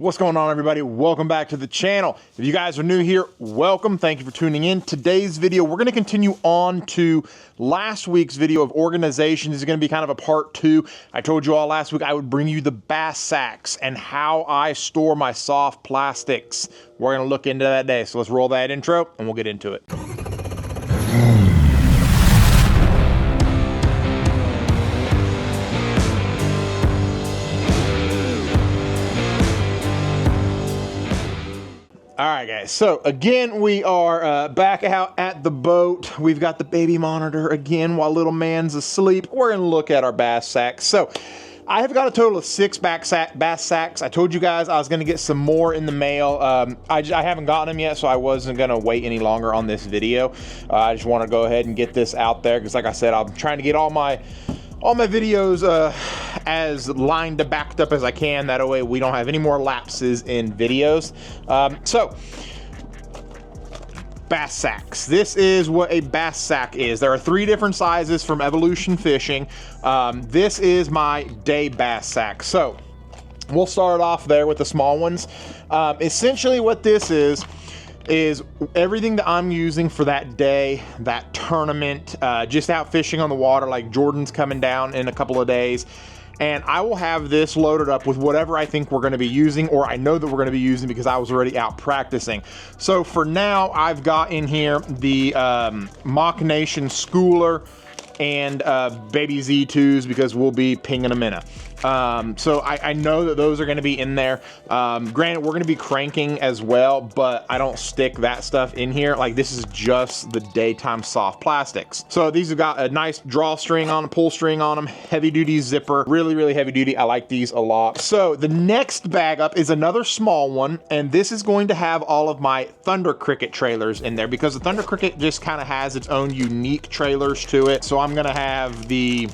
What's going on, everybody? Welcome back to the channel. If you guys are new here, welcome. Thank you for tuning in. Today's video, we're going to continue on to last week's video of organization. This is going to be kind of a part two. I told you all last week I would bring you the BassSacks and how I store my soft plastics. We're going to look into that today. So let's roll that intro and we'll get into it. All right, guys, so again, we are back out at the boat. We've got the baby monitor again while little man's asleep. We're gonna look at our BassSacks. So I have got a total of 6 BassSacks. I told you guys I was gonna get some more in the mail. I haven't gotten them yet, so I wasn't gonna wait any longer on this video. I just wanna go ahead and get this out there because like I said, I'm trying to get all my videos as lined and backed up as I can. That way we don't have any more lapses in videos. So, BassSacks. This is what a BassSack is. There are 3 different sizes from Evolution Fishing. This is my day BassSack. So, we'll start off there with the small ones. Essentially what this is everything that I'm using for that day, that tournament, just out fishing on the water, like Jordan's coming down in a couple of days. And I will have this loaded up with whatever I think we're going to be using, or I know that we're going to be using because I was already out practicing. So for now, I've got in here the Mock Nation Schooler and Baby Z2s because we'll be pinging them in. So I know that those are going to be in there. Granted, we're going to be cranking as well, but I don't stick that stuff in here. Like, this is just the daytime soft plastics. So these have got a nice drawstring on them, pull string on them, heavy duty zipper, really heavy duty. I like these a lot. So the next bag up is another small one, and this is going to have all of my Thunder Cricket trailers in there because the Thunder Cricket just kind of has its own unique trailers to it. So I'm going to have the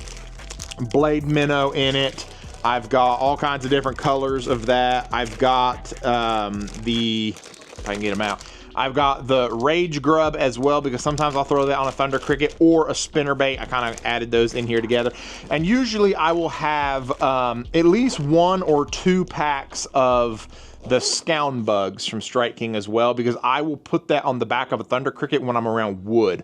Blade Minnow in it. I've got all kinds of different colors of that. I've got if I can get them out, I've got the Rage Grub as well because sometimes I'll throw that on a Thunder Cricket or a spinnerbait. I kind of added those in here together. And usually I will have at least 1 or 2 packs of the Scound Bugs from Strike King as well, because I will put that on the back of a Thunder Cricket when I'm around wood.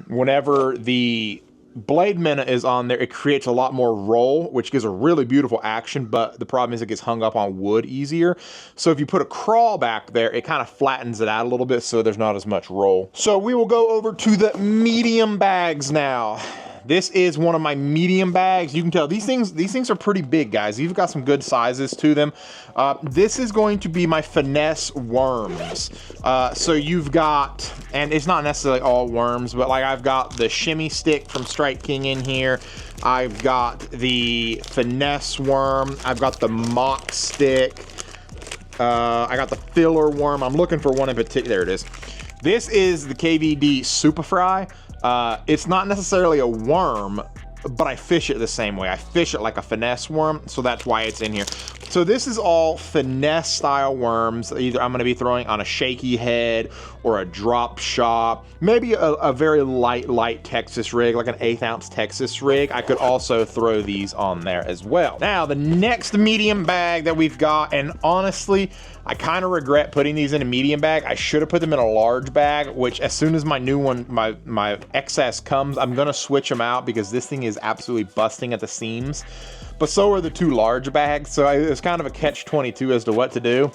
Whenever the Blade Minnow is on there, it creates a lot more roll, which gives a really beautiful action, but the problem is it gets hung up on wood easier. So if you put a crawl back there, it kind of flattens it out a little bit so there's not as much roll. So we will go over to the medium bags now. This is one of my medium bags. You can tell these things are pretty big, guys. You've got some good sizes to them. This is going to be my finesse worms. So you've got, and it's not necessarily all worms, but like I've got the shimmy stick from Strike King in here. I've got the finesse worm. I've got the mock stick. I got the filler worm. I'm looking for one in particular. There it is. This is the KVD Super Fry. It's not necessarily a worm, but I fish it the same way. I fish it like a finesse worm, so that's why it's in here. So this is all finesse style worms. Either I'm going to be throwing on a shaky head or a drop shot, maybe a very light Texas rig, like an 1/8 ounce Texas rig. I could also throw these on there as well. Now, the next medium bag that we've got, and honestly, I kind of regret putting these in a medium bag. I should have put them in a large bag, which as soon as my new one, my XS comes, I'm going to switch them out because this thing is absolutely busting at the seams. But so are the 2 large bags, so it's kind of a catch-22 as to what to do.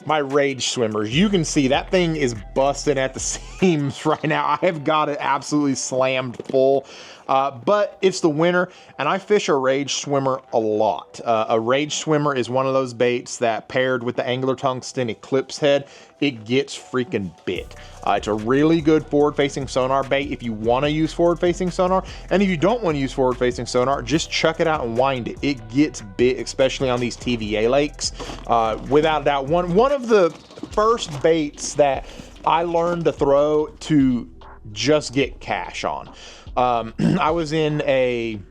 My Rage Swimmers, you can see that thing is busting at the seams right now. I have got it absolutely slammed full, but it's the winter, and I fish a Rage Swimmer a lot. A Rage Swimmer is one of those baits that paired with the Angler Tungsten Eclipse head, it gets freaking bit. It's a really good forward-facing sonar bait if you want to use forward-facing sonar, and if you don't want to use forward-facing sonar, just chuck it out and wind it. It gets bit, especially on these TVA lakes. Without a doubt, one of the first baits that I learned to throw to just get cash on. I was in it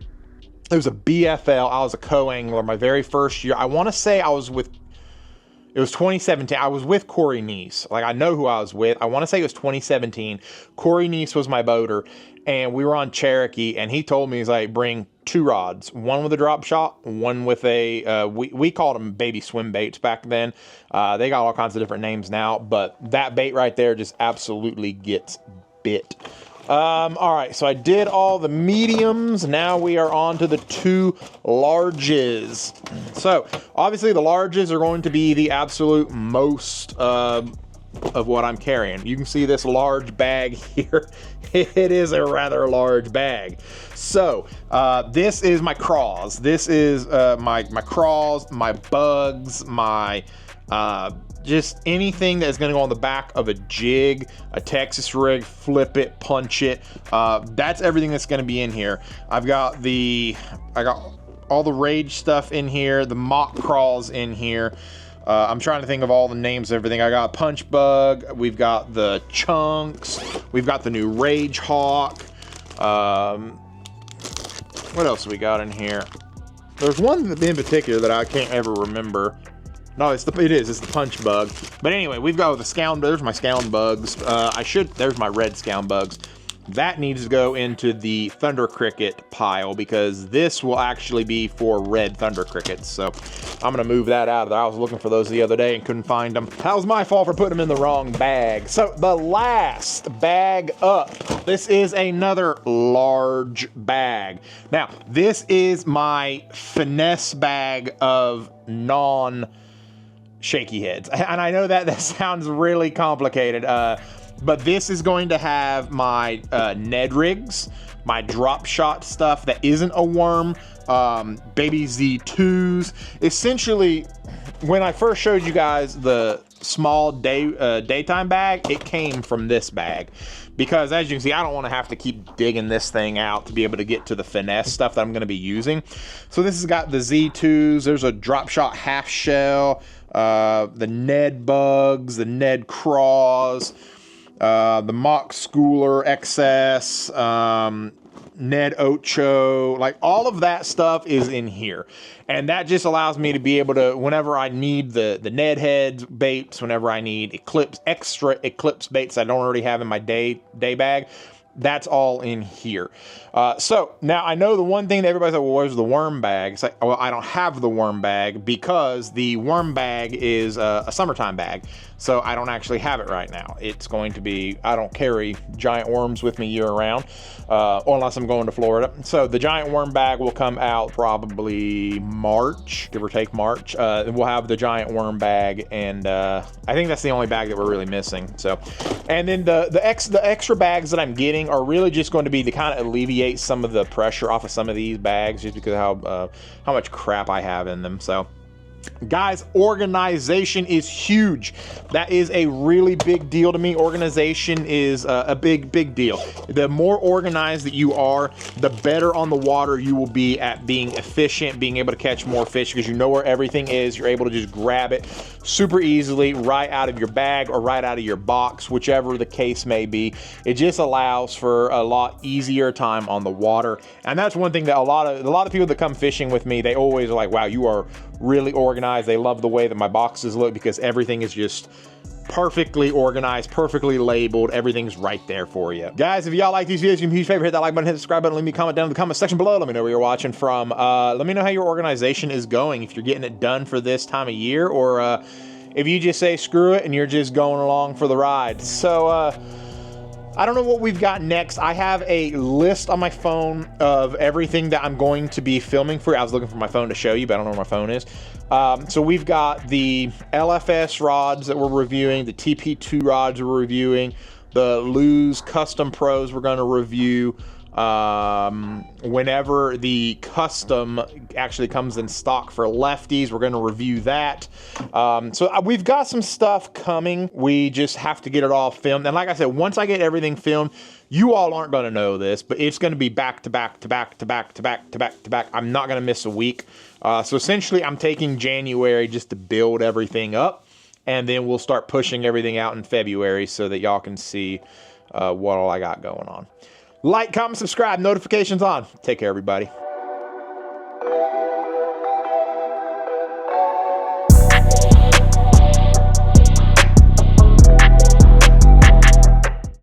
was a BFL. I was a co-angler my very first year. I want to say I was with It was 2017. I was with Corey Neese. Like, I know who I was with. I want to say it was 2017. Corey Neese was my boater, and we were on Cherokee, and he told me, he's like, bring 2 rods, one with a drop shot, one with a, we called them baby swim baits back then. They got all kinds of different names now, but that bait right there just absolutely gets bit. All right, so I did all the mediums. Now we are on to the 2 larges. So obviously the larges are going to be the absolute most of what I'm carrying. You can see this large bag here. It is a rather large bag. So this is my craws. This is my craws, my bugs, my just anything that's going to go on the back of a jig, a Texas rig, flip it, punch it. That's everything that's going to be in here. I got all the Rage stuff in here, the mock crawls in here. I'm trying to think of all the names of everything. I got Punch Bug, we've got the Chunks, we've got the new Rage Hawk. What else we got in here? There's one in particular that I can't ever remember. No, it's the Punch Bug. But anyway, we've got the Scound. There's my Scound Bugs. There's my red Scound Bugs. That needs to go into the Thunder Cricket pile because this will actually be for red Thunder Crickets. So I'm gonna move that out of there. I was looking for those the other day and couldn't find them. That was my fault for putting them in the wrong bag. So the last bag up, this is another large bag. Now, this is my finesse bag of shaky heads. And I know that sounds really complicated, but this is going to have my Ned rigs, my drop shot stuff that isn't a worm, baby Z2s. Essentially, when I first showed you guys the small daytime bag, it came from this bag. Because as you can see, I don't want to have to keep digging this thing out to be able to get to the finesse stuff that I'm going to be using. So this has got the Z2s, there's a drop shot half shell, the Ned bugs, the Ned craws, the mock schooler XS, Ned Ocho, like all of that stuff is in here. And that just allows me to be able to, whenever I need the Ned heads baits, whenever I need extra Eclipse baits I don't already have in my day bag, that's all in here. So now I know the one thing that everybody's like, well, where's the worm bag? It's like, well, I don't have the worm bag because the worm bag is a summertime bag. So I don't actually have it right now. It's going to be, I don't carry giant worms with me year round, unless I'm going to Florida. So the giant worm bag will come out probably March, give or take March. We'll have the giant worm bag, and I think that's the only bag that we're really missing. So, and then the extra bags that I'm getting are really just going to be to kind of alleviate some of the pressure off of some of these bags, just because of how much crap I have in them. So guys, organization is huge. That is a really big deal to me. Organization is a big deal. The more organized that you are, the better on the water you will be at being efficient, being able to catch more fish, because you know where everything is. You're able to just grab it super easily right out of your bag or right out of your box, whichever the case may be. It just allows for a lot easier time on the water. And that's one thing that a lot of people that come fishing with me, they always are like, wow, you are really organized. They love the way that my boxes look because everything is just perfectly organized, perfectly labeled. Everything's right there for you. Guys, if y'all like these videos, give me a huge favor, hit that like button, hit the subscribe button, leave me a comment down in the comment section below. Let me know where you're watching from. Let me know how your organization is going, if you're getting it done for this time of year, or if you just say screw it and you're just going along for the ride. So I don't know what we've got next. I have a list on my phone of everything that I'm going to be filming for. I was looking for my phone to show you, but I don't know where my phone is. So we've got the LFS rods that we're reviewing, the TP2 rods we're reviewing, the Lose Custom Pros we're going to review. Whenever the custom actually comes in stock for lefties, we're going to review that. So we've got some stuff coming. We just have to get it all filmed. And like I said, once I get everything filmed, you all aren't going to know this, but it's going to be back to back to back to back to back to back to back. I'm not going to miss a week. So essentially I'm taking January just to build everything up, and then we'll start pushing everything out in February so that y'all can see what all I got going on. Like, comment, subscribe, notifications on. Take care, everybody.